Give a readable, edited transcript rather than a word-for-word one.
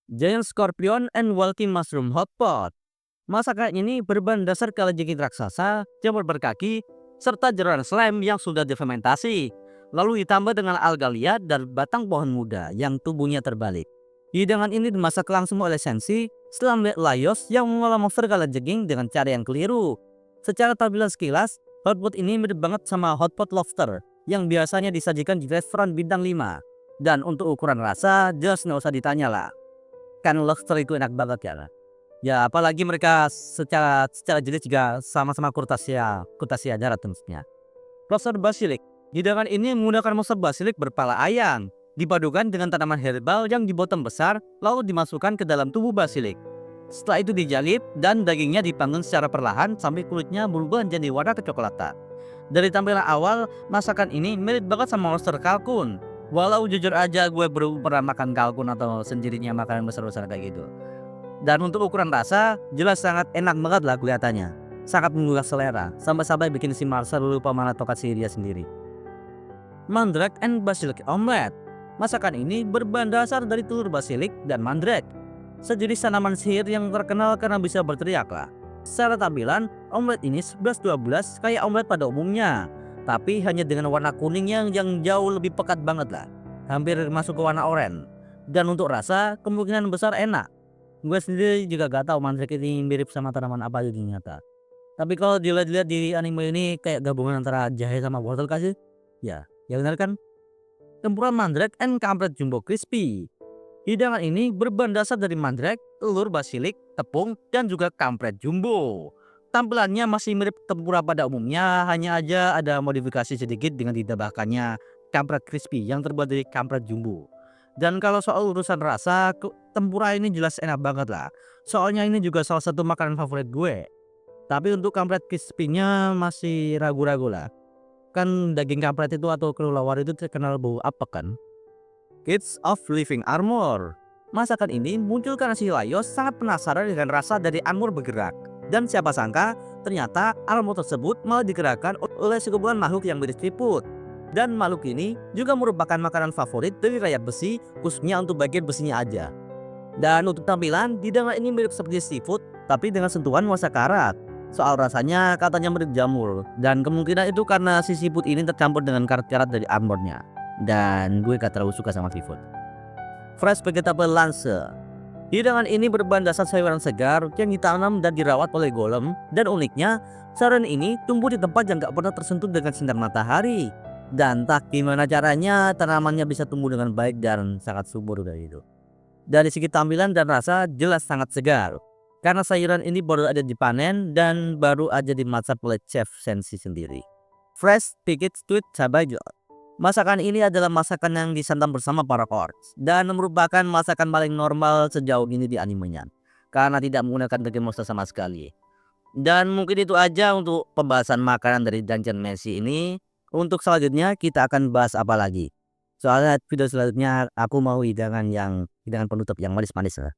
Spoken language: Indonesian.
Giant Scorpion and Walking Mushroom Hotpot. Masakan ini berbahan dasar kalajengking raksasa, jamur berkaki, serta jeruan slime yang sudah difermentasi. Lalu ditambah dengan alga liat dan batang pohon muda yang tubuhnya terbalik. Hidangan ini dimasak langsung oleh Senshi setelah melihat Laios yang mengolah monster kalajengking dengan cara yang keliru. Secara tampilan sekilas, hotpot ini mirip banget sama hotpot lobster yang biasanya disajikan di restoran bintang 5. Dan untuk ukuran rasa, jelas nggak usah ditanya lah. Kan lobster itu enak banget ya. Ya apalagi mereka secara jenis juga sama-sama Crustacean darat tentunya. Monster basilik. Hidangan ini menggunakan monster basilik berpala ayam, dipadukan dengan tanaman herbal yang dipotong besar lalu dimasukkan ke dalam tubuh basilik. Setelah itu dijalip dan dagingnya dipanggang secara perlahan sampai kulitnya berubah menjadi warna kecoklatan. Dari tampilan awal, masakan ini mirip banget sama monster kalkun. Walau jujur aja gue belum pernah makan kalkun atau sendirinya makanan besar-besar kayak gitu. Dan untuk ukuran rasa, jelas sangat enak banget lah kelihatannya. Sangat menggugah selera, sampai-sampai bikin si Marcel lupa mana tokat si dia sendiri. Mandrake and Basilic Omelette. Masakan ini berbahan dasar dari telur basilik dan mandrake, sejenis tanaman sihir yang terkenal karena bisa berteriak lah. Secara tampilan, omelet ini 11-12 kayak omelet pada umumnya, tapi hanya dengan warna kuning yang jauh lebih pekat banget lah. Hampir masuk ke warna oranye. Dan untuk rasa, kemungkinan besar enak. Gue sendiri juga gak tahu mandrake ini mirip sama tanaman apa di nyata. Tapi kalau dilihat-lihat di anime ini kayak gabungan antara jahe sama wortel kasih. Ya benar kan? Campuran mandrake and kampret jumbo crispy. Hidangan ini berbahan dasar dari mandrake, telur basilik, tepung, dan juga kampret jumbo. Tampilannya masih mirip tempura pada umumnya, hanya aja ada modifikasi sedikit dengan ditambahkannya kampret crispy yang terbuat dari kampret jumbo. Dan kalau soal urusan rasa, tempura ini jelas enak banget lah. Soalnya ini juga salah satu makanan favorit gue. Tapi untuk kampret crispy-nya masih ragu-ragu lah. Kan daging kampret itu atau kelelawar itu terkenal bau apek kan. Kids of Living Armor. Masakan ini muncul karena si Laios sangat penasaran dengan rasa dari armor bergerak. Dan siapa sangka ternyata armor tersebut malah digerakkan oleh sekumpulan makhluk yang mirip siput. Dan makhluk ini juga merupakan makanan favorit dari rakyat besi, khususnya untuk bagian besinya aja. Dan untuk tampilan, hidangan ini mirip seperti seafood, tapi dengan sentuhan nuansa karat. Soal rasanya katanya mirip jamur, dan kemungkinan itu karena si seafood ini tercampur dengan karat-karat dari armornya. Dan gue gak terlalu suka sama seafood. Fresh Vegetable Lance. Hidangan ini berbahan dasar sayuran segar yang ditanam dan dirawat oleh golem. Dan uniknya, sayuran ini tumbuh di tempat yang gak pernah tersentuh dengan sinar matahari. Dan tak gimana caranya tanamannya bisa tumbuh dengan baik dan sangat subur dari itu. Dari segi tampilan dan rasa jelas sangat segar. Karena sayuran ini baru aja dipanen dan baru aja dimasak oleh chef Senshi sendiri. Fresh Picked Sweet Sabajo. Masakan ini adalah masakan yang disantap bersama para orcs dan merupakan masakan paling normal sejauh ini di animenya karena tidak menggunakan daging monster sama sekali. Dan mungkin itu aja untuk pembahasan makanan dari Dungeon Meshi ini. Untuk selanjutnya kita akan bahas apa lagi? Soalnya video selanjutnya aku mau hidangan penutup yang manis-manis lah.